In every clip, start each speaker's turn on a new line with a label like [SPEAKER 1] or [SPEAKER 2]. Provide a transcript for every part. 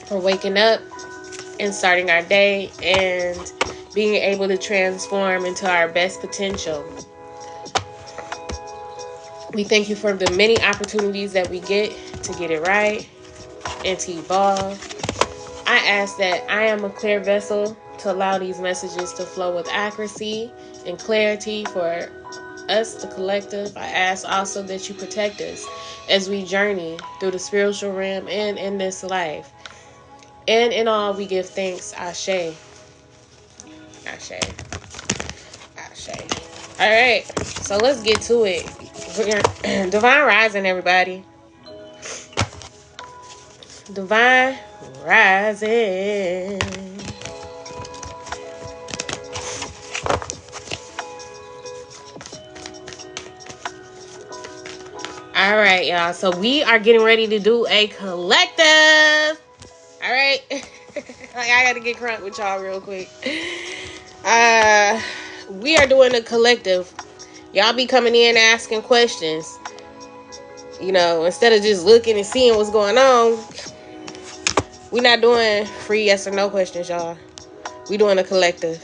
[SPEAKER 1] for waking up and starting our day and being able to transform into our best potential. We thank you for the many opportunities that we get to get it right and to evolve. I ask that I am a clear vessel to allow these messages to flow with accuracy and clarity for us, the collective. I ask also that you protect us as we journey through the spiritual realm and in this life. And in all, we give thanks. Ashe. Ashe. Ashe. All right, so let's get to it. Divine Rising, everybody. Divine Rising. All right, y'all. So we are getting ready to do a collective. All right. Like, I got to get crunk with y'all real quick. We are doing a collective. Y'all be coming in asking questions. You know, instead of just looking and seeing what's going on, we're not doing free yes or no questions, y'all. We doing a collective.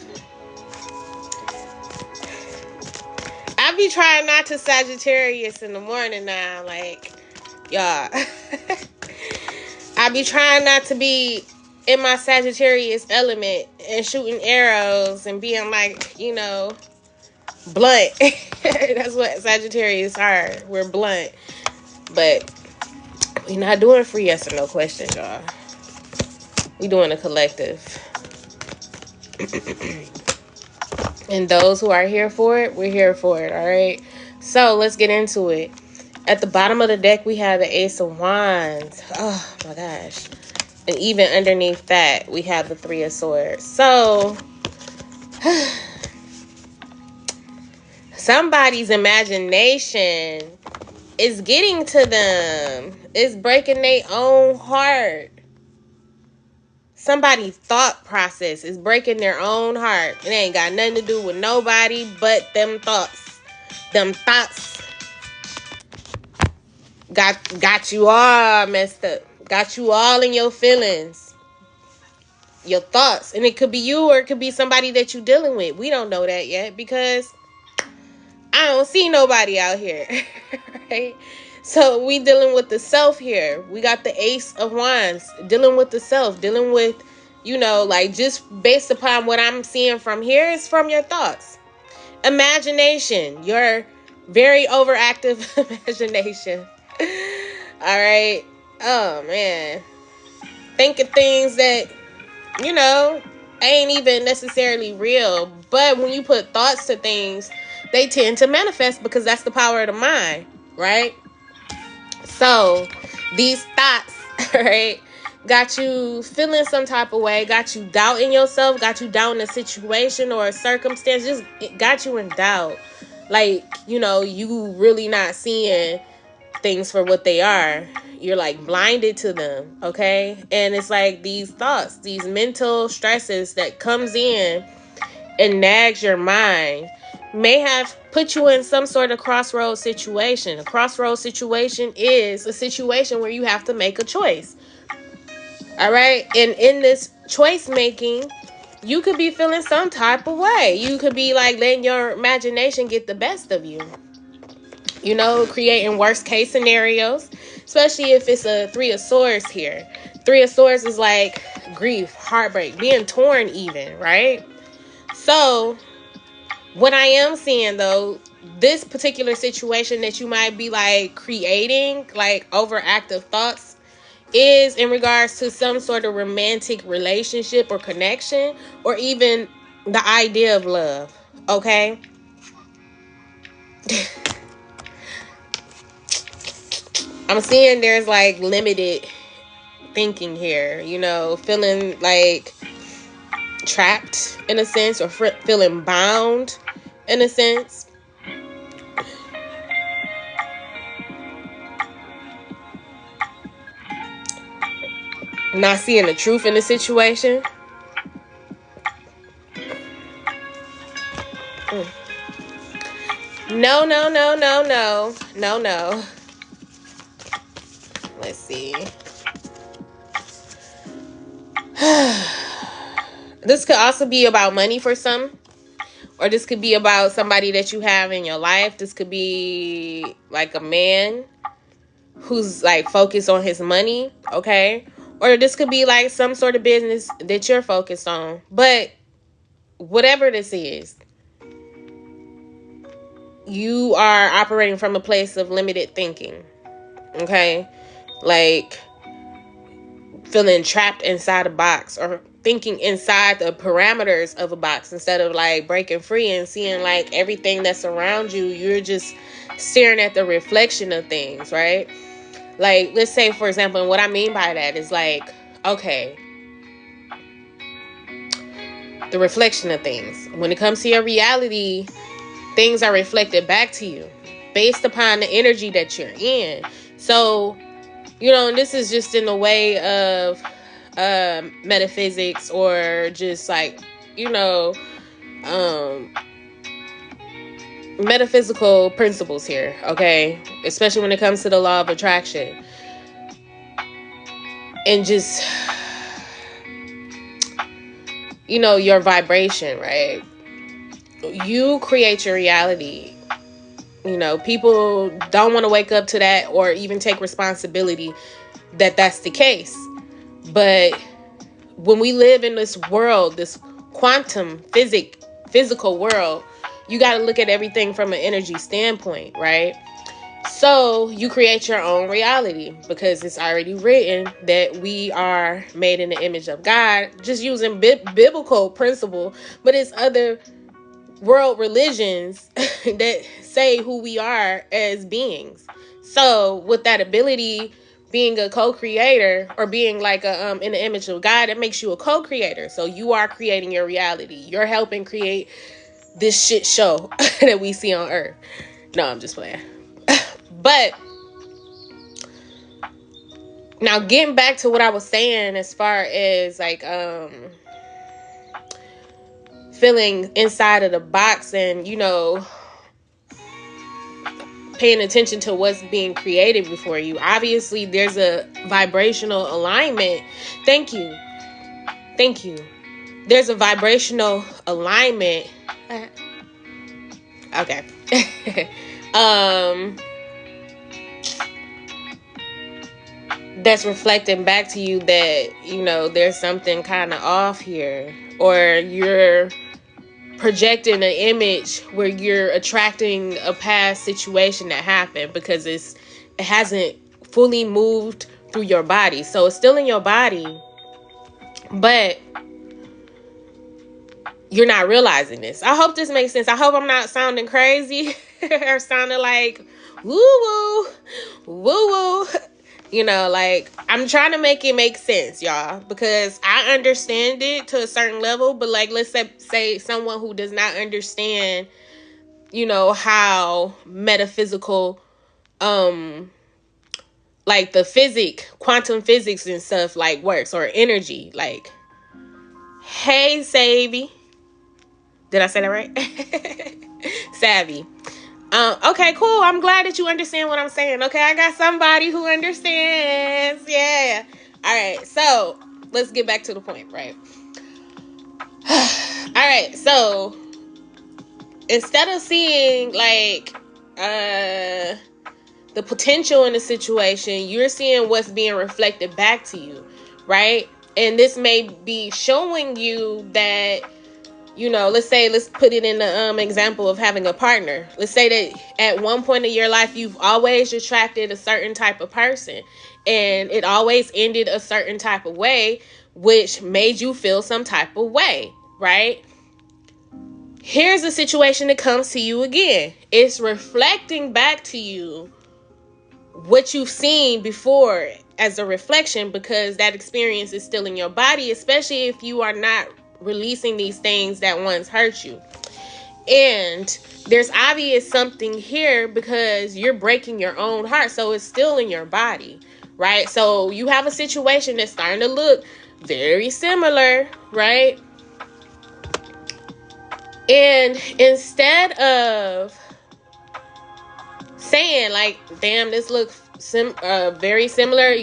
[SPEAKER 1] I be trying not to Sagittarius in the morning now, like, y'all. I be trying not to be in my Sagittarius element and shooting arrows and being like, you know, blunt. That's what Sagittarius are. We're blunt. But we not doing free yes or no questions, y'all. We doing a collective. And those who are here for it, we're here for it, all right? So let's get into it. At the bottom of the deck, we have the Ace of Wands. Oh, my gosh. And even underneath that, we have the Three of Swords. So, somebody's imagination is getting to them. It's breaking their own heart. Somebody's thought process is breaking their own heart. It ain't got nothing to do with nobody but them thoughts. Them thoughts got you all messed up. Got you all in your feelings. Your thoughts. And it could be you or it could be somebody that you're dealing with. We don't know that yet because I don't see nobody out here. Right? So we dealing with the self here. We got the Ace of Wands. Dealing with the self. Dealing with, you know, like just based upon what I'm seeing from here is from your thoughts. Imagination. Your very overactive imagination. All right. Oh, man. Thinking things that, you know, ain't even necessarily real. But when you put thoughts to things, they tend to manifest because that's the power of the mind, right? So, these thoughts, right, got you feeling some type of way, got you doubting yourself, got you doubting a situation or a circumstance, just got you in doubt. Like, you know, you really not seeing things for what they are. You're like blinded to them, okay? And it's like these thoughts, these mental stresses that comes in and nags your mind may have put you in some sort of crossroads situation. A crossroads situation is a situation where you have to make a choice. All right? And in this choice making, you could be feeling some type of way. You could be like letting your imagination get the best of you. You know, creating worst case scenarios, especially if it's a Three of Swords here. Three of Swords is like grief, heartbreak, being torn even, right? So, what I am seeing though, this particular situation that you might be like creating, like overactive thoughts, is in regards to some sort of romantic relationship or connection, or even the idea of love, okay? I'm seeing there's like limited thinking here, you know, feeling like trapped in a sense, or feeling bound in a sense. Not seeing the truth in the situation. No. Let's see. This could also be about money for some. Or this could be about somebody that you have in your life. This could be like a man who's like focused on his money, okay? Or this could be like some sort of business that you're focused on. But whatever this is, you are operating from a place of limited thinking, okay? Like feeling trapped inside a box, or thinking inside the parameters of a box instead of like breaking free and seeing like everything that's around you. You're just staring at the reflection of things, right? Like, let's say, for example, and what I mean by that is like, okay, the reflection of things. When it comes to your reality, things are reflected back to you based upon the energy that you're in. So, and this is just in the way of metaphysics, or just like, metaphysical principles here, okay? Especially when it comes to the law of attraction. And just, your vibration, right? You create your reality. People don't want to wake up to that or even take responsibility that that's the case. But when we live in this world, this quantum physical world, you got to look at everything from an energy standpoint, right? So you create your own reality, because it's already written that we are made in the image of God, just using biblical principle. But it's other world religions that say who we are as beings. So with that ability, being a co-creator, or being like in the image of God, it makes you a co-creator. So you are creating your reality. You're helping create this shit show that we see on Earth. No, I'm just playing. But now getting back to what I was saying as far as like feeling inside of the box and paying attention to what's being created before you. Obviously, there's a vibrational alignment. Thank you. There's a vibrational alignment. Okay. That's reflecting back to you that, there's something kind of off here. Or you're projecting an image where you're attracting a past situation that happened, because it hasn't fully moved through your body. So it's still in your body, but you're not realizing this. I hope this makes sense. I hope I'm not sounding crazy or sounding like woo woo. Like, I'm trying to make it make sense, y'all, because I understand it to a certain level. But like, let's say someone who does not understand, how metaphysical, like the quantum physics and stuff like works, or energy. Like, hey, Savvy. Did I say that right? Savvy. Okay, cool. I'm glad that you understand what I'm saying. Okay, I got somebody who understands. Yeah. All right, so let's get back to the point, right? All right, so instead of seeing like the potential in the situation, you're seeing what's being reflected back to you, right? And this may be showing you that, let's put it in the example of having a partner. Let's say that at one point in your life, you've always attracted a certain type of person, and it always ended a certain type of way, which made you feel some type of way, right? Here's a situation that comes to you again. It's reflecting back to you what you've seen before as a reflection, because that experience is still in your body, especially if you are not releasing these things that once hurt you. And there's obvious something here, because you're breaking your own heart, so it's still in your body, right? So you have a situation that's starting to look very similar, right? And instead of saying like, damn, this looks very similar,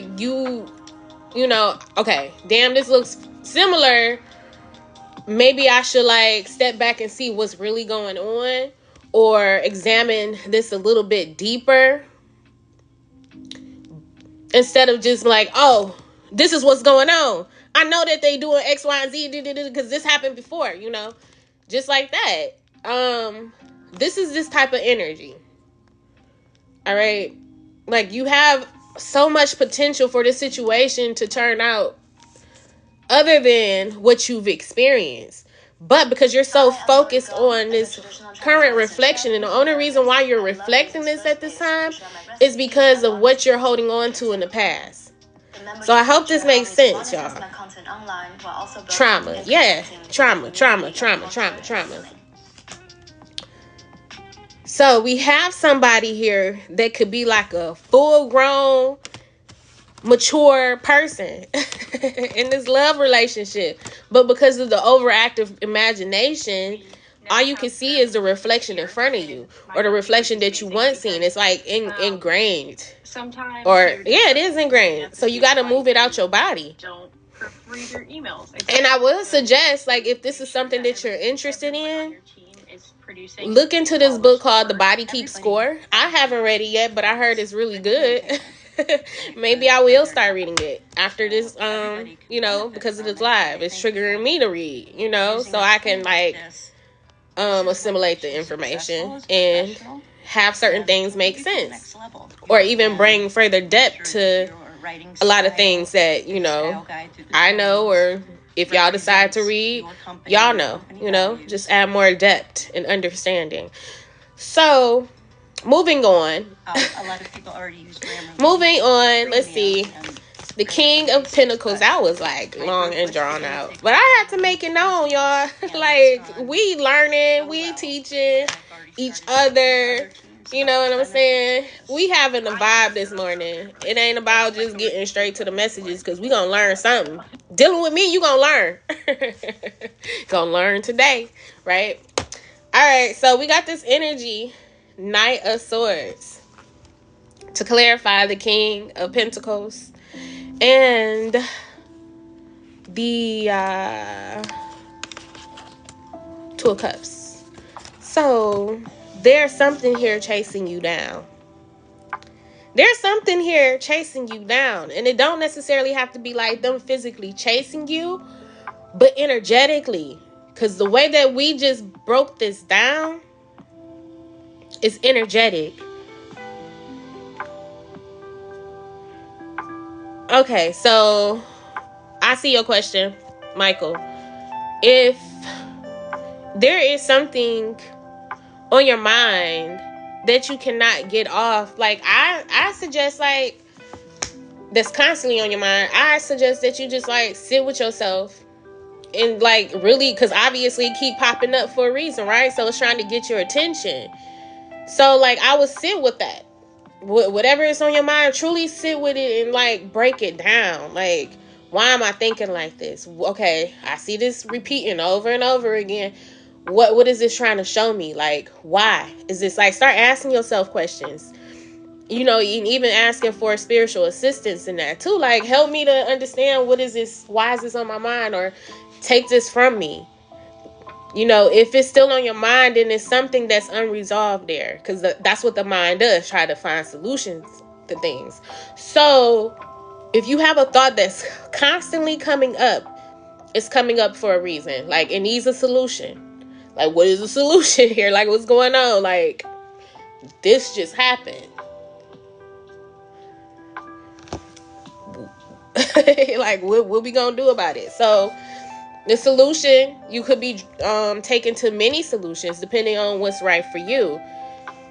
[SPEAKER 1] okay, damn, this looks similar, maybe I should like step back and see what's really going on, or examine this a little bit deeper, instead of just like, oh, this is what's going on. I know that they doing X, Y, and Z because this happened before, just like that. This is this type of energy. All right. Like, you have so much potential for this situation to turn out other than what you've experienced. But because you're so focused on this current reflection, and the only reason why you're reflecting this at this time is because of what you're holding on to in the past. So I hope this makes sense, y'all. Trauma. Yeah. Trauma. So we have somebody here that could be like a full-grown, mature person in this love relationship. But because of the overactive imagination, all you can see is the reflection in front of you, or the reflection that you once seen. It's like ingrained.
[SPEAKER 2] Sometimes,
[SPEAKER 1] or yeah, it is ingrained. So you got to move it out your body.
[SPEAKER 2] Don't read your emails.
[SPEAKER 1] And I would suggest, like, if this is something that you're interested in, look into this book called The Body Keeps Score. I haven't read it yet, but I heard it's really good. Maybe I will start reading it after this, because of this live. It's triggering me to read, so I can, like, assimilate the information and have certain things make sense, or even bring further depth to a lot of things that, I know, or if y'all decide to read, y'all know, just add more depth and understanding. So, moving on.
[SPEAKER 2] A lot of people already use grammar.
[SPEAKER 1] Moving on, let's see. The King of Pentacles, that was like long and drawn out. But I had to make it known, y'all. Like, we learning, we teaching each other. You know what I'm saying? We having a vibe this morning. It ain't about just getting straight to the messages, because we gonna learn something. Dealing with me, you gonna learn. Gonna learn today, right? All right, so we got this energy, Knight of Swords. To clarify, the King of Pentacles and the Two of Cups. So there's something here chasing you down. There's something here chasing you down. And it don't necessarily have to be like them physically chasing you, but energetically. Because the way that we just broke this down is energetic. Okay, so I see your question, Michael. If there is something on your mind that you cannot get off, like I suggest, like, that's constantly on your mind, I suggest that you just like sit with yourself and like really, because obviously it keep popping up for a reason, right? So it's trying to get your attention. So like I would sit with that. Whatever is on your mind, truly sit with it and like break it down. Like, why am I thinking like this? Okay, I see this repeating over and over again. What is this trying to show me? Like, why is this? Like, start asking yourself questions. Even asking for spiritual assistance in that too. Like, help me to understand, what is this? Why is this on my mind? Or take this from me. If it's still on your mind, then it's something that's unresolved there. Because that's what the mind does, try to find solutions to things. So, if you have a thought that's constantly coming up, it's coming up for a reason. Like, it needs a solution. Like, what is the solution here? Like, what's going on? Like, this just happened. Like, what we gonna do about it? So, the solution, you could be taken to many solutions depending on what's right for you.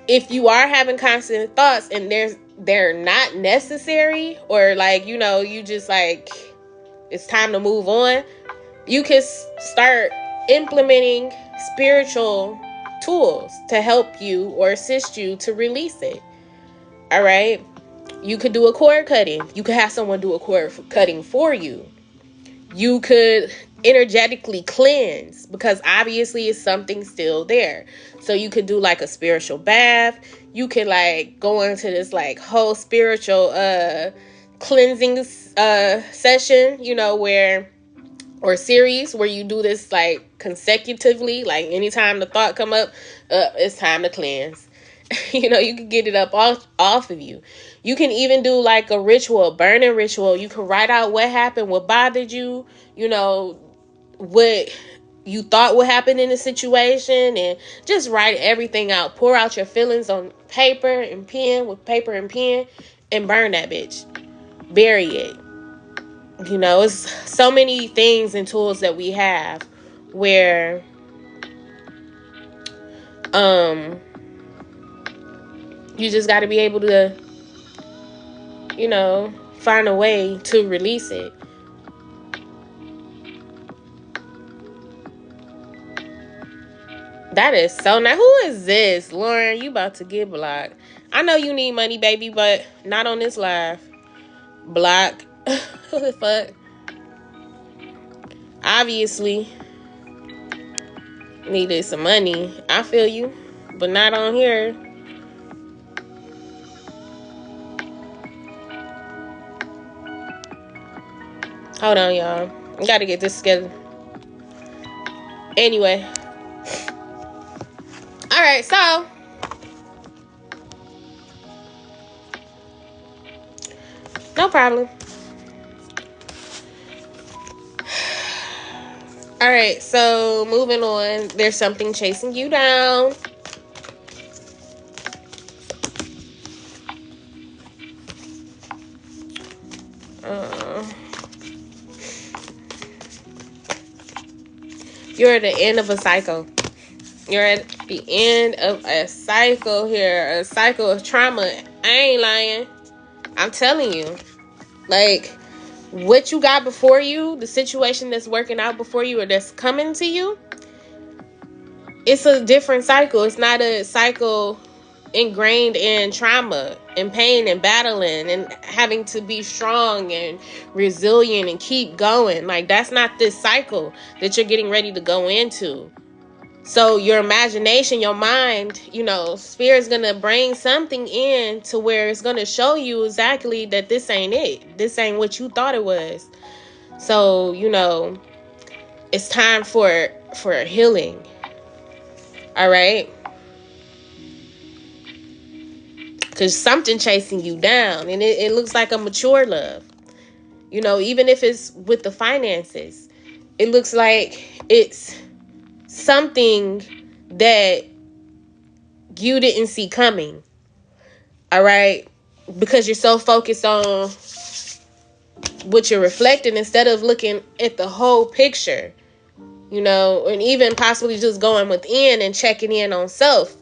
[SPEAKER 1] If you are having constant thoughts and they're not necessary, or like, you just like, it's time to move on, you can start implementing spiritual tools to help you or assist you to release it. All right. You could do a cord cutting. You could have someone do a cord cutting for you. You could energetically cleanse, because obviously it's something still there. So you could do like a spiritual bath. You can like go into this like whole spiritual cleansing session, where or series where you do this like consecutively, like anytime the thought come up, it's time to cleanse. You know, you can get it up off of you. You can even do like a ritual, burning ritual. You can write out what happened, what bothered you, you know, what you thought would happen in the situation, and just write everything out. Pour out your feelings on paper and pen, with paper and pen, and burn that bitch. Bury it. You know, it's so many things and tools that we have where you just got to be able to, you know, find a way to release it. That is so nice. Who is this? Lauren, you about to get blocked. I know you need money, baby, but not on this live. Block. Who the fuck? Obviously needed some money. I feel you, but not on here. Hold on, y'all. I gotta get this together. Anyway. Alright, so no problem. Alright, so moving on. There's something chasing you down. You're at the end of a cycle. You're at the end of a cycle here. A cycle of trauma. I ain't lying. I'm telling you. Like, what you got before you, the situation that's working out before you or that's coming to you, it's a different cycle. It's not a cycle ingrained in trauma and pain and battling and having to be strong and resilient and keep going. Like, that's not this cycle that you're getting ready to go into. So your imagination, your mind, you know, spirit is going to bring something in to where it's going to show you exactly that this ain't it. This ain't what you thought it was. So, you know, it's time for healing. All right? Because something chasing you down, and it looks like a mature love. You know, even if it's with the finances, it looks like it's something that you didn't see coming. All right? Because you're so focused on what you're reflecting instead of looking at the whole picture. You know, and even possibly just going within and checking in on self.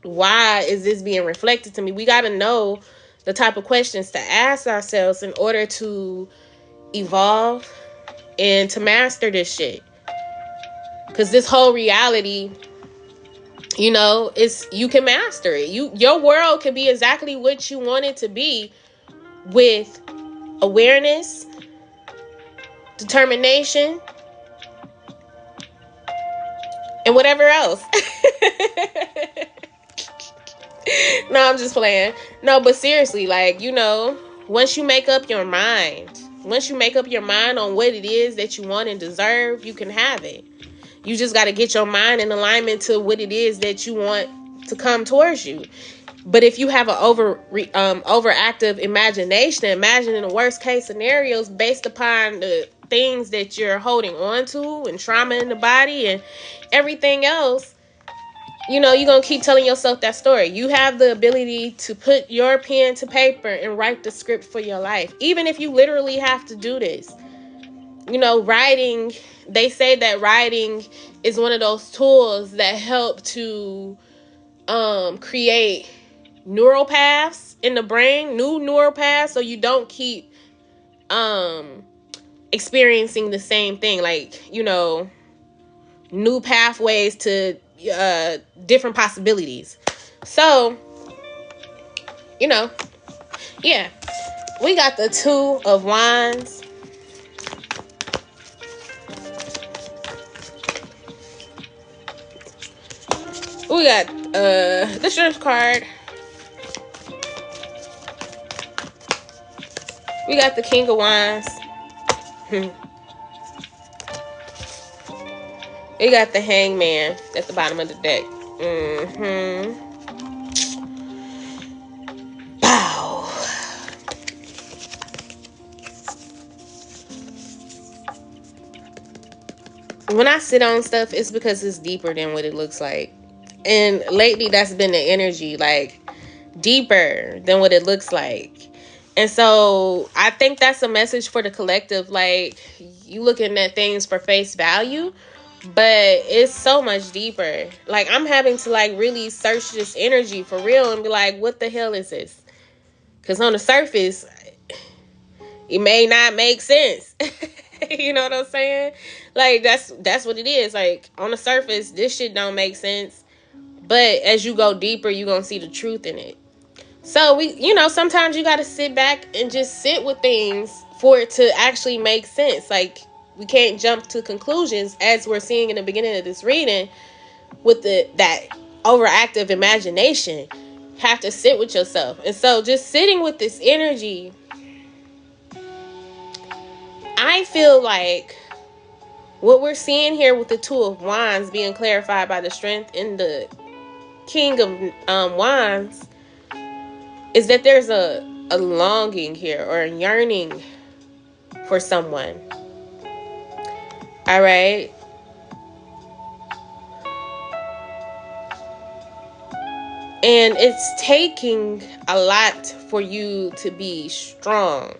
[SPEAKER 1] Why is this being reflected to me? We got to know the type of questions to ask ourselves in order to evolve and to master this shit. Because this whole reality, you know, you can master it. Your world can be exactly what you want it to be with awareness, determination, and whatever else. No, I'm just playing. No, but seriously, like, you know, once you make up your mind on what it is that you want and deserve, you can have it. You just got to get your mind in alignment to what it is that you want to come towards you. But if you have an overactive imagination, imagining the worst case scenarios based upon the things that you're holding on to and trauma in the body and everything else, you know, you're going to keep telling yourself that story. You have the ability to put your pen to paper and write the script for your life. Even if you literally have to do this. You know, writing, they say that writing is one of those tools that help to create neural paths in the brain, new neural paths, so you don't keep experiencing the same thing. Like, you know, new pathways to different possibilities. So, you know, yeah, we got the Two of Wands. We got the Strength card. We got the King of Wands. We got the Hangman at the bottom of the deck. Bow. When I sit on stuff, it's because it's deeper than what it looks like. And lately, that's been the energy, like, deeper than what it looks like. And so, I think that's a message for the collective. Like, you looking at things for face value, but it's so much deeper. Like, I'm having to, like, really search this energy for real and be like, what the hell is this? Because on the surface, it may not make sense. You know what I'm saying? Like, that's what it is. Like, on the surface, this shit don't make sense. But as you go deeper, you're going to see the truth in it. So, sometimes you got to sit back and just sit with things for it to actually make sense. Like, we can't jump to conclusions, as we're seeing in the beginning of this reading, with that overactive imagination. Have to sit with yourself. And so, just sitting with this energy, I feel like what we're seeing here with the Two of Wands being clarified by the Strength and the King of Wands is that there's a longing here, or a yearning for someone. All right. And it's taking a lot for you to be strong.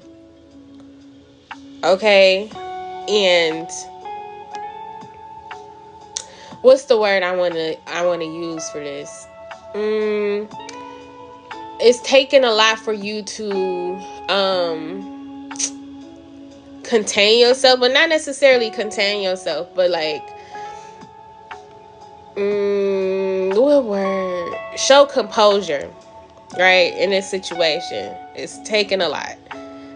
[SPEAKER 1] Okay. And what's the word I want to use for this? It's taking a lot for you to contain yourself, but not necessarily contain yourself, but like what word? Show composure, right? In this situation, it's taking a lot,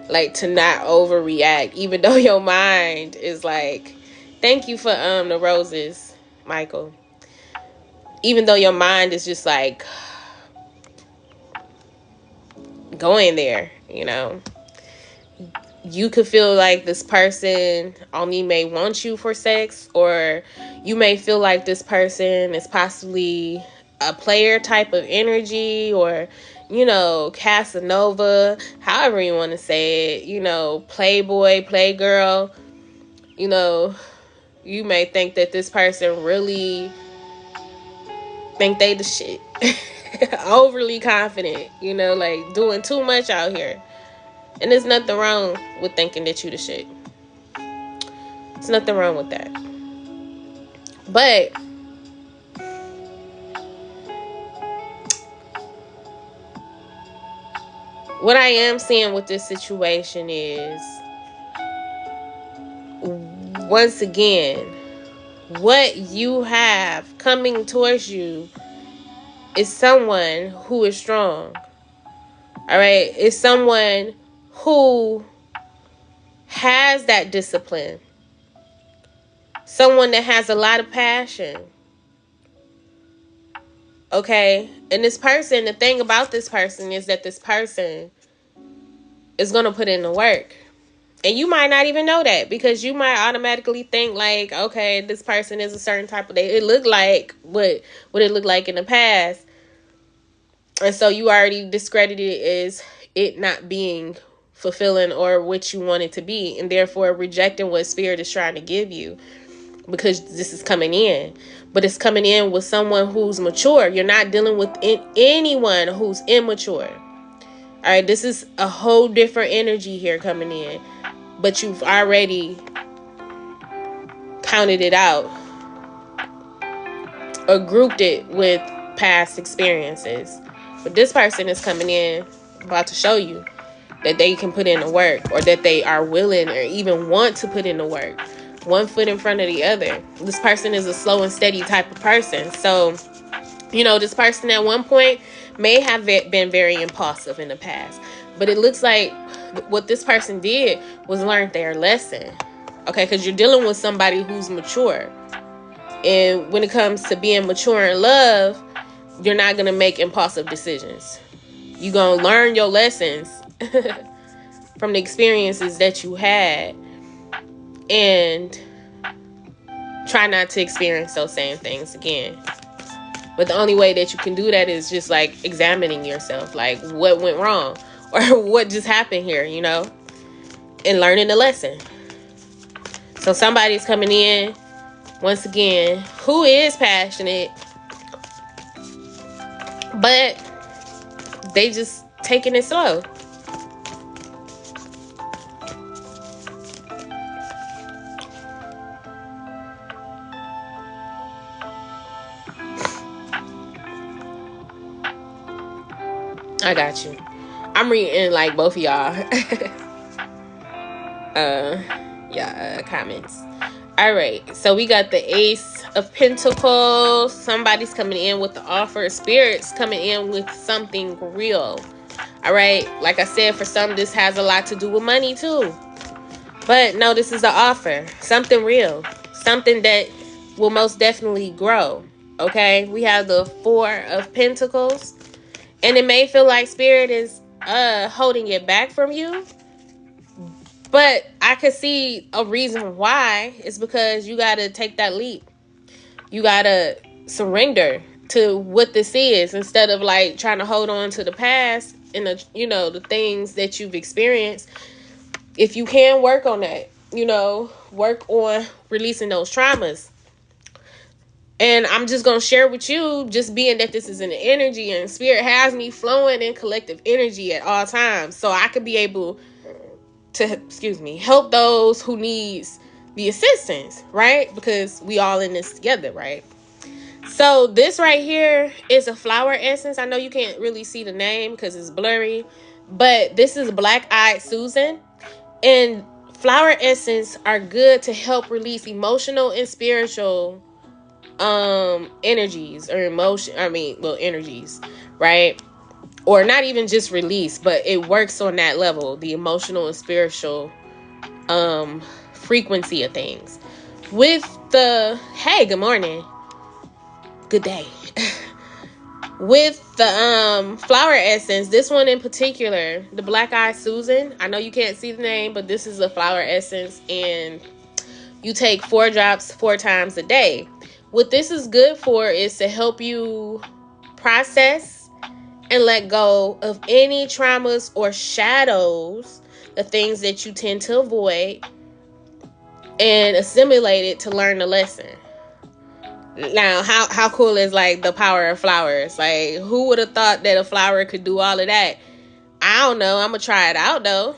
[SPEAKER 1] like, to not overreact, even though your mind is like, thank you for the roses, Michael. Even though your mind is just like going there, you could feel like this person only may want you for sex, or you may feel like this person is possibly a player type of energy, or, Casanova, however you want to say it, playboy, playgirl. You may think that this person really think they the shit. Overly confident, like doing too much out here. And there's nothing wrong with thinking that you the shit. There's nothing wrong with that. But what I am seeing with this situation is, once again, what you have coming towards you is someone who is strong. All right? It's someone who has that discipline. Someone that has a lot of passion. Okay? And this person, the thing about this person is that this person is going to put in the work. And you might not even know that, because you might automatically think like, okay, this person is a certain type of day. It looked like what it looked like in the past. And so you already discredited it as it not being fulfilling or what you want it to be, and therefore rejecting what spirit is trying to give you, because this is coming in. But it's coming in with someone who's mature. You're not dealing with anyone who's immature. All right, this is a whole different energy here coming in, but you've already counted it out or grouped it with past experiences. But this person is coming in about to show you that they can put in the work, or that they are willing or even want to put in the work. One foot in front of the other. This person is a slow and steady type of person. So, this person at one point may have been very impulsive in the past. But it looks like what this person did was learn their lesson. Okay, because you're dealing with somebody who's mature. And when it comes to being mature in love, you're not going to make impulsive decisions. You're going to learn your lessons from the experiences that you had. And try not to experience those same things again. But the only way that you can do that is just like examining yourself, like what went wrong or what just happened here, you know, and learning the lesson. So somebody's coming in, once again, who is passionate, but they just taking it slow. I got you. I'm reading like both of y'all. Comments. All right. So we got the Ace of Pentacles. Somebody's coming in with the offer. Spirits coming in with something real. All right. Like I said, for some, this has a lot to do with money too. But no, this is the offer. Something real. Something that will most definitely grow. Okay. We have the Four of Pentacles. And it may feel like Spirit is holding it back from you. But I could see a reason why. It's because you got to take that leap. You got to surrender to what this is instead of like trying to hold on to the past and the, you know, the things that you've experienced. If you can work on that, you know, work on releasing those traumas. And I'm just going to share with you, just being that this is an energy and Spirit has me flowing in collective energy at all times. So I could be able to, help those who needs the assistance, right? Because we all in this together, right? So this right here is a flower essence. I know you can't really see the name because it's blurry, but this is Black-Eyed Susan. And flower essence are good to help release emotional and spiritual energies or energies, right? Or not even just release, but it works on that level, the emotional and spiritual frequency of things. With the good morning, good day. With the flower essence, this one in particular, the Black-Eyed Susan, I know you can't see the name, but this is a flower essence, and you take 4 drops 4 times a day. What this is good for is to help you process and let go of any traumas or shadows, the things that you tend to avoid, and assimilate it to learn the lesson. Now, how cool is like the power of flowers? Like, who would have thought that a flower could do all of that? I don't know. I'm going to try it out though.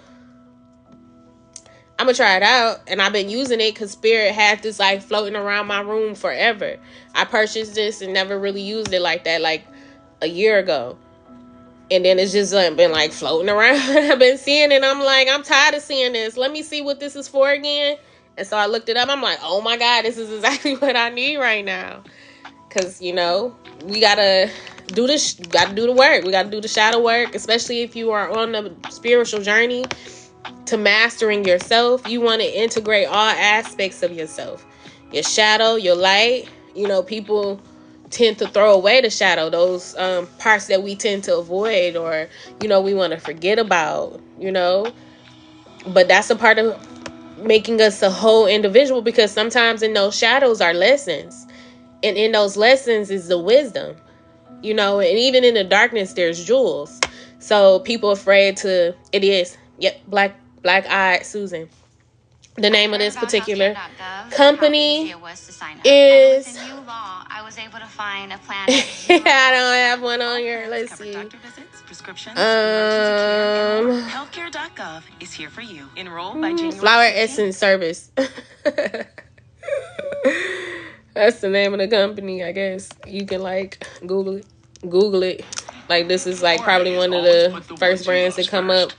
[SPEAKER 1] I'm going to try it out. And I've been using it because Spirit had this like floating around my room forever. I purchased this and never really used it like that, like a year ago. And then it's just been like floating around. I've been seeing it. I'm like, I'm tired of seeing this. Let me see what this is for again. And so I looked it up. I'm like, oh my God, this is exactly what I need right now. Because, you know, we got to do this. Got to do the work. We got to do the shadow work, especially if you are on a spiritual journey to mastering yourself. You want to integrate all aspects of yourself. Your shadow, your light. You know, people tend to throw away the shadow, those parts that we tend to avoid or, you know, we want to forget about, you know. But that's a part of making us a whole individual, because sometimes in those shadows are lessons. And in those lessons is the wisdom, you know, and even in the darkness, there's jewels. So people afraid to, it is, Black-Eyed Susan. The name of this particular company is, I was able to find a plan. I don't have one on here. Let's see.
[SPEAKER 3] Healthcare.gov is here for you. Enroll by January.
[SPEAKER 1] Flower Essence Service. That's the name of the company, I guess. You can like Google it. Like, this is like probably one of the first brands that come up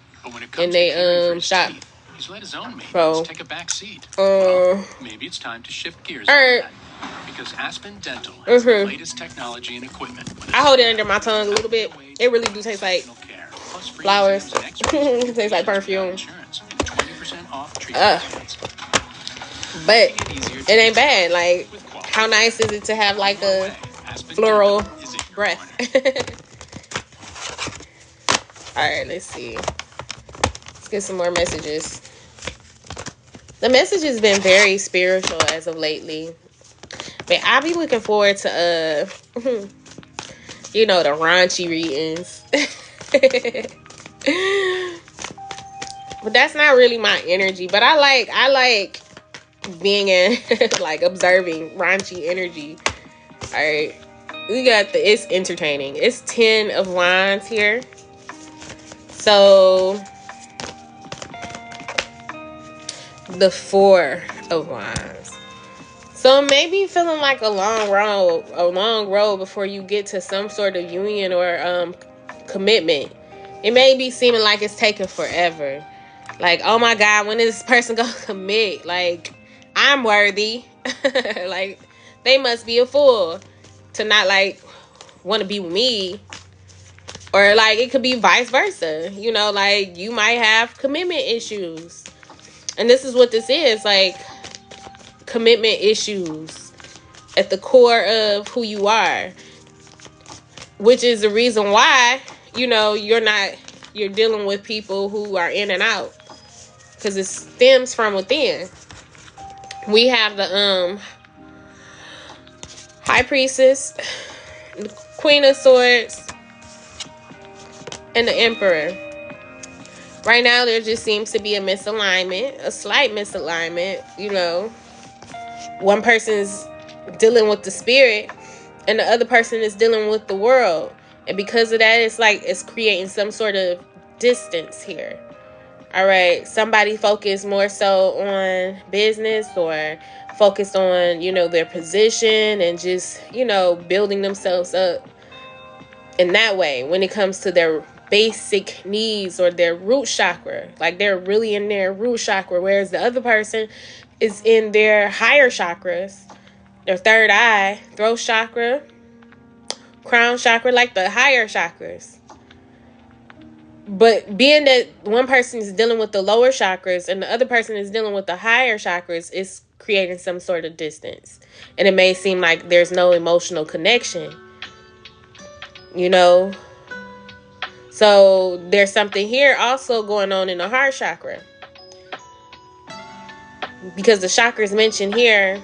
[SPEAKER 1] in they shop.
[SPEAKER 4] He's let his own maintenance take a back seat. Maybe it's time to shift gears. Because Aspen Dental has the latest technology and equipment.
[SPEAKER 1] I hold it under my tongue a little bit. It really do taste like flowers. It tastes like perfume. But it ain't bad. Like, how nice is it to have like a floral breath? Alright, let's see. Let's get some more messages. The message has been very spiritual as of lately. But I'll be looking forward to you know, the raunchy readings. But that's not really my energy. But I like being in like observing raunchy energy. All right, we got it's entertaining. It's 10 of Wands here. So the 4 of Wands. So maybe feeling like a long road before you get to some sort of union or commitment. It may be seeming like it's taking forever. Like, oh my God, when is this person gonna commit? Like, I'm worthy. Like, they must be a fool to not like want to be with me. Or like it could be vice versa. You know, like you might have commitment issues. And this is what this is, like commitment issues at the core of who you are. Which is the reason why, you know, you're dealing with people who are in and out. Because it stems from within. We have the High Priestess, the Queen of Swords, and the Emperor. Right now, there just seems to be a misalignment, a slight misalignment. You know, one person's dealing with the spirit, and the other person is dealing with the world. And because of that, it's like it's creating some sort of distance here. All right, somebody focused more so on business or focused on, you know, their position and just, you know, building themselves up in that way when it comes to their basic needs or their root chakra. Like they're really in their root chakra, whereas the other person is in their higher chakras, their third eye, throat chakra, crown chakra, like the higher chakras. But being that one person is dealing with the lower chakras and the other person is dealing with the higher chakras, it's creating some sort of distance. And it may seem like there's no emotional connection, you know. So there's something here also going on in the heart chakra. Because the chakras mentioned here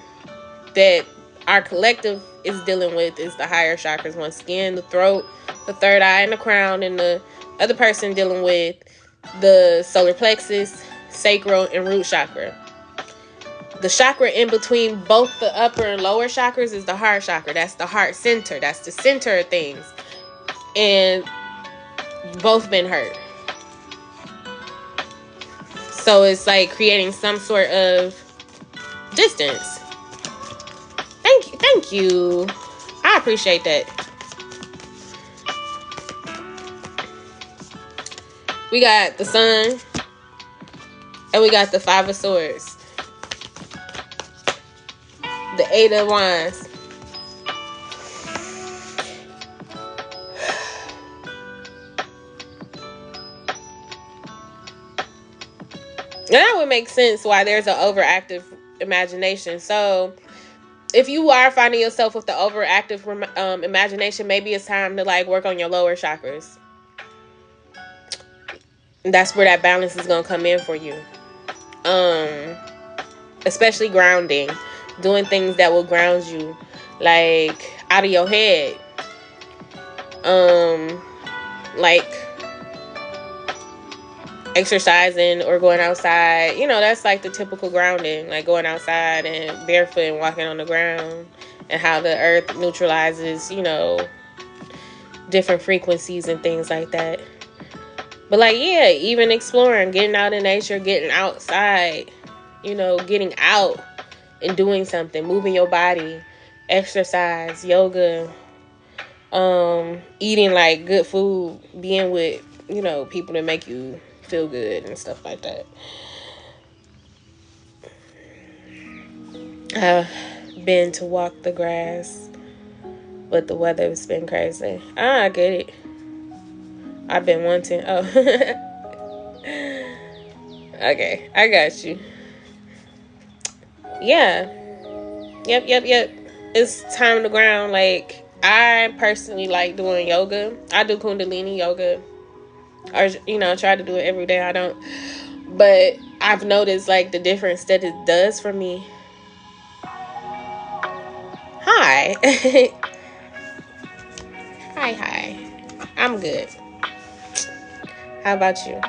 [SPEAKER 1] that our collective is dealing with is the higher chakras. Once again, the throat, the third eye, and the crown, and the other person dealing with the solar plexus, sacral, and root chakra. The chakra in between both the upper and lower chakras is the heart chakra. That's the heart center. That's the center of things. And both been hurt. So it's like creating some sort of distance. Thank you. I appreciate that. We got the Sun, and we got the 5 of Swords, the 8 of Wands. And that would make sense why there's an overactive imagination. So if you are finding yourself with the overactive imagination, maybe it's time to like work on your lower chakras. And that's where that balance is going to come in for you. Especially grounding. Doing things that will ground you. Like out of your head. Like exercising or going outside. You know, that's like the typical grounding. Like going outside and barefoot and walking on the ground. And how the earth neutralizes, you know, different frequencies and things like that. But like, yeah, even exploring, getting out in nature, getting outside, you know, getting out and doing something, moving your body, exercise, yoga, eating like good food, being with, you know, people that make you feel good and stuff like that. I've been to walk the grass, but the weather has been crazy. I get it. I've been wanting. Oh. Okay, I got you. Yeah. Yep. It's time to ground. Like, I personally like doing yoga. I do Kundalini yoga. Or, you know, try to do it every day. I don't. But I've noticed, like, the difference that it does for me. Hi. Hi. I'm good. How about you?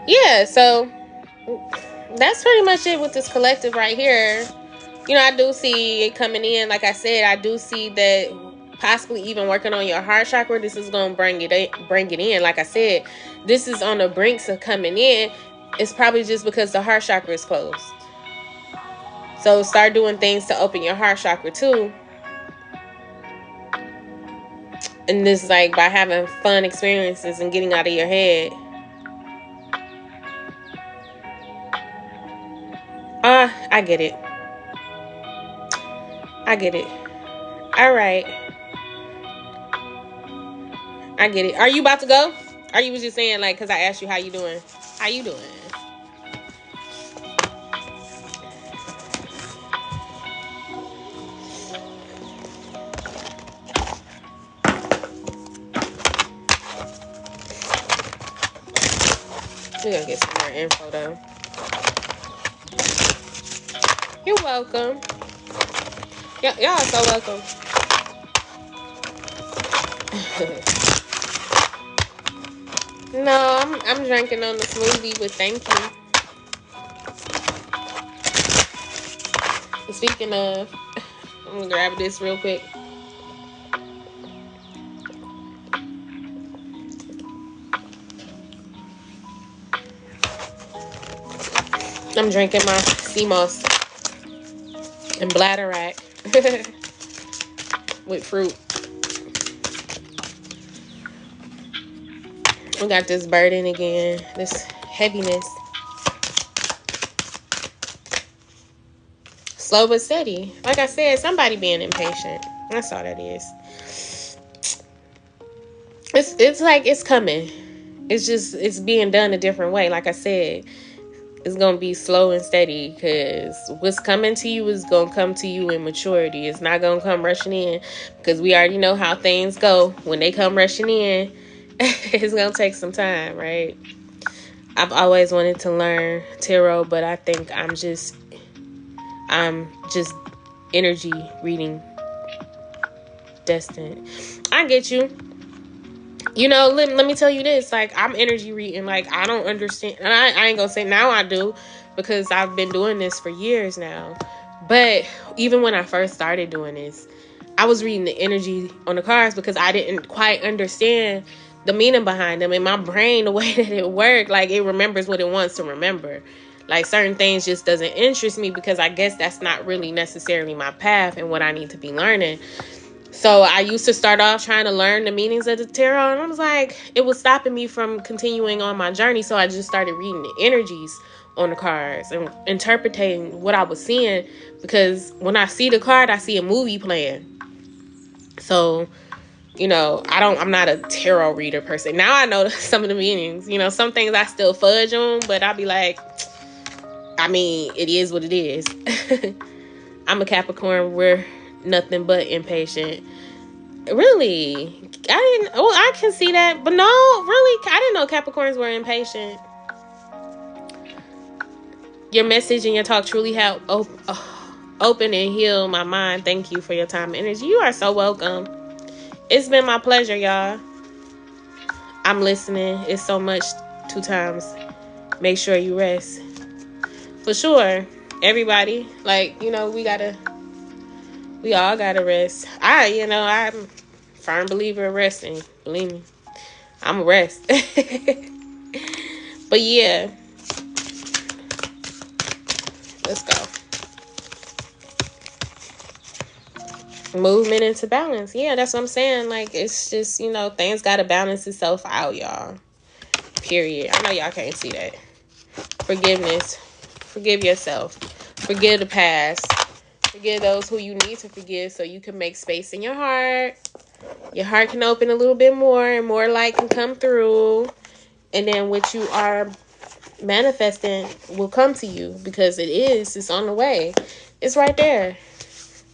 [SPEAKER 1] Yeah, so that's pretty much it with this collective right here. You know, I do see it coming in. Like I said, I do see that possibly even working on your heart chakra, this is going to bring it in. Like I said, this is on the brinks of coming in. It's probably just because the heart chakra is closed. So start doing things to open your heart chakra too. And this, like, by having fun experiences and getting out of your head. I get it. All right. I get it. Are you about to go? Or you was just saying, like, because I asked you how you doing? How you doing? We're going to get some more info, though. You're welcome. Y'all are so welcome. No, I'm drinking on the smoothie with thank you. Speaking of, I'm gonna grab this real quick. I'm drinking my sea moss and bladderwrack with fruit. We got this burden again, this heaviness. Slow but steady. Like I said, somebody being impatient. That's all that is. It's like it's coming. It's being done a different way. Like I said, it's going to be slow and steady, because what's coming to you is going to come to you in maturity. It's not going to come rushing in, because we already know how things go. When they come rushing in, it's going to take some time, right? I've always wanted to learn tarot, but I think I'm just energy reading destined. I get you. You know, let me tell you this. Like, I'm energy reading. Like, I don't understand. And I ain't gonna say now I do, because I've been doing this for years now. But even when I first started doing this, I was reading the energy on the cards because I didn't quite understand the meaning behind them. In my brain, the way that it worked, like, it remembers what it wants to remember. Like, certain things just doesn't interest me, because I guess that's not really necessarily my path and what I need to be learning. So I used to start off trying to learn the meanings of the tarot, and I was like, it was stopping me from continuing on my journey. So I just started reading the energies on the cards and interpreting what I was seeing, because when I see the card, I see a movie playing. So, you know, I'm not a tarot reader per se. Now I know some of the meanings. You know, some things I still fudge on, but I'll be like, I mean, it is what it is. I'm a Capricorn. We're nothing but impatient. Really? I can see that. But no, really, I didn't know Capricorns were impatient. Your message and your talk truly helped open and heal my mind. Thank you for your time and energy. You are so welcome. It's been my pleasure, y'all. I'm listening. It's so much 2 times. Make sure you rest. For sure. Everybody. Like, you know, we all gotta rest. I'm a firm believer in resting. Believe me. I'm a rest. But yeah. Let's go. Movement into balance. Yeah, that's what I'm saying. Like, it's just, you know, things gotta balance itself out, y'all. Period. I know y'all can't see that. Forgiveness. Forgive yourself. Forgive the past. Forgive those who you need to forgive, so you can make space in your heart. Your heart can open a little bit more, and more light can come through. And then what you are manifesting will come to you, because it's on the way. It's right there.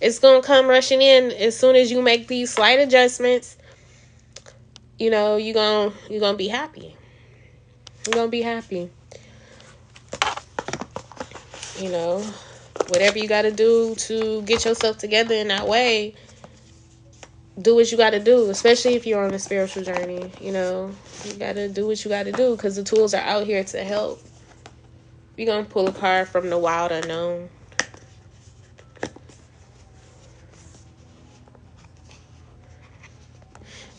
[SPEAKER 1] It's going to come rushing in as soon as you make these slight adjustments. You know, you're going to be happy. You're going to be happy. You know, whatever you got to do to get yourself together in that way, do what you got to do, especially if you're on a spiritual journey. You know, you got to do what you got to do because the tools are out here to help. We're going to pull a card from the wild unknown.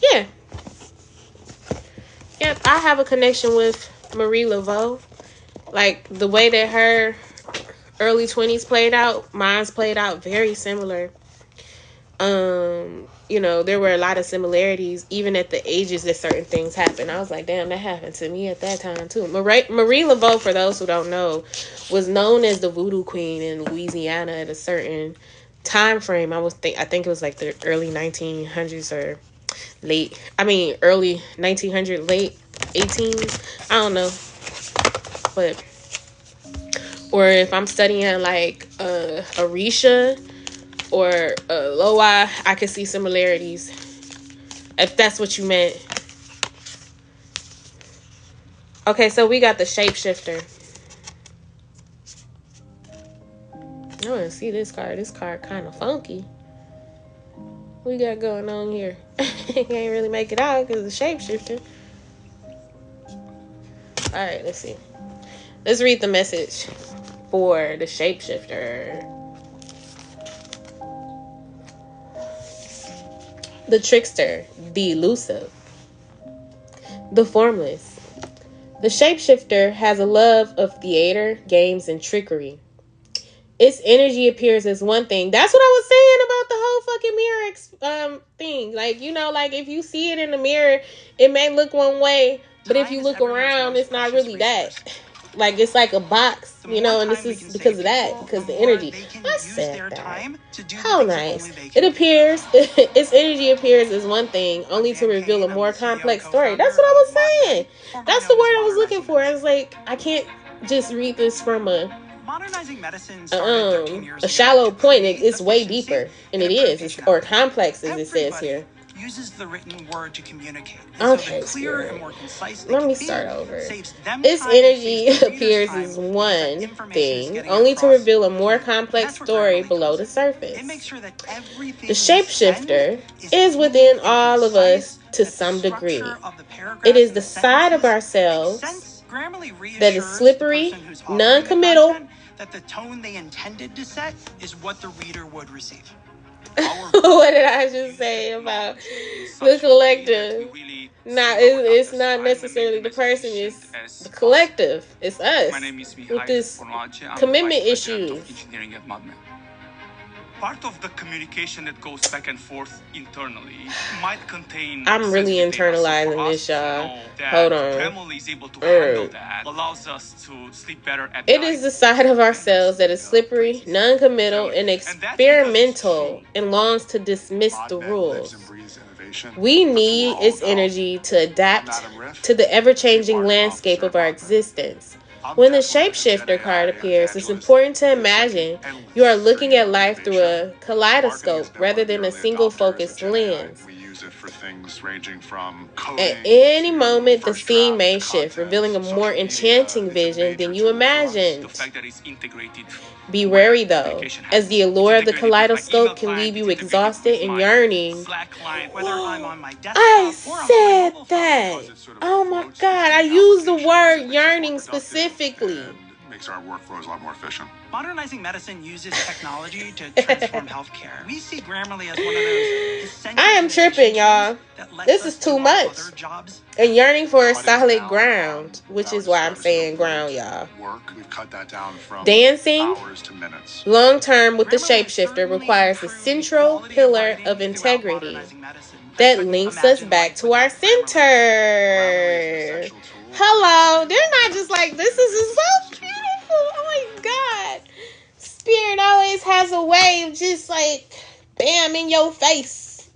[SPEAKER 1] Yeah. Yep, I have a connection with Marie Laveau. Like, the way that her early 20s played out, mine's played out very similar. You know, there were a lot of similarities, even at the ages that certain things happened. I was like, damn, that happened to me at that time, too. Marie Laveau, for those who don't know, was known as the voodoo queen in Louisiana at a certain time frame. I think it was like the early 1900s or early 1900s, late 18s. I don't know. But, or if I'm studying like Orisha or Loa, I could see similarities. If that's what you meant. Okay, so we got the shapeshifter. I want to see this card. This card kind of funky. What we got going on here? Can't really make it out because of the shapeshifter. Alright, let's see. Let's read the message for the shapeshifter. The trickster, the elusive, the formless. The shapeshifter has a love of theater, games, and trickery. Its energy appears as one thing. That's what I was saying about the whole fucking mirror thing. Like, you know, like if you see it in the mirror, it may look one way, but if you look around, it's not really that. Like, it's like a box, you know, and this is because of that, because the energy. I said that. How nice. It appears, its energy appears as one thing, only to reveal a more complex story. That's what I was saying. That's the word I was looking for. I was like, I can't just read this from a shallow point. It's way deeper, and it is. It's, or complex, as it says here.
[SPEAKER 5] Uses the written word to communicate.
[SPEAKER 1] Okay, clear and more concise. Let me start over. This energy appears as one thing, only to reveal a more complex story below the surface. The shapeshifter is within all of us to some degree. It is the side of ourselves that is slippery, non-committal.
[SPEAKER 5] That the tone they intended to set is what the reader would receive.
[SPEAKER 1] What did I just say about the collective? It's not necessarily the person, it's the collective. It's us with this commitment issues.
[SPEAKER 5] Part of the communication that goes back and forth internally might contain.
[SPEAKER 1] I'm really internalizing this, y'all. Hold on.
[SPEAKER 5] Is able to handle that, allows us to sleep better at
[SPEAKER 1] it
[SPEAKER 5] night.
[SPEAKER 1] Is the side of ourselves that is slippery, non-committal, and experimental, and longs to dismiss the rules. We need its energy to adapt to the ever-changing landscape of our existence. When the shapeshifter card appears, it's important to imagine you are looking at life through a kaleidoscope rather than a single focused lens. At any moment, the scene may shift, revealing a more enchanting vision than you imagined. Be wary, though, as the allure of the kaleidoscope can leave you exhausted and yearning. I said that. Oh my God, I used the word yearning specifically.
[SPEAKER 6] Makes our workflows a lot more efficient.
[SPEAKER 5] Modernizing medicine uses technology to transform healthcare. We see Grammarly as one of those essential.
[SPEAKER 1] I am tripping, y'all. This is too much. And yearning for a solid ground, which is why I'm saying ground, y'all.
[SPEAKER 6] We've cut that down from
[SPEAKER 1] dancing
[SPEAKER 6] hours to minutes.
[SPEAKER 1] Long term with the shapeshifter requires a central pillar of integrity that links us back to our center. Hello, they're not just like, this is so beautiful. Oh my God. Spirit always has a way of just like, bam, in your face.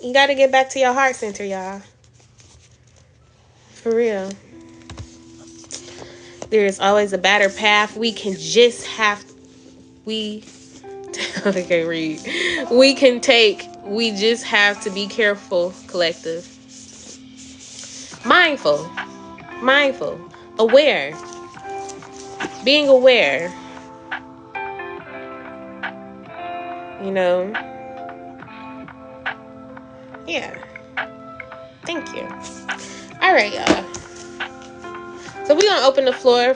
[SPEAKER 1] You got to get back to your heart center, y'all. For real. There is always a better path. We just have to be careful, collective. Mindful, aware. being aware. You know? Yeah. Thank you. All right, y'all. So we're going to open the floor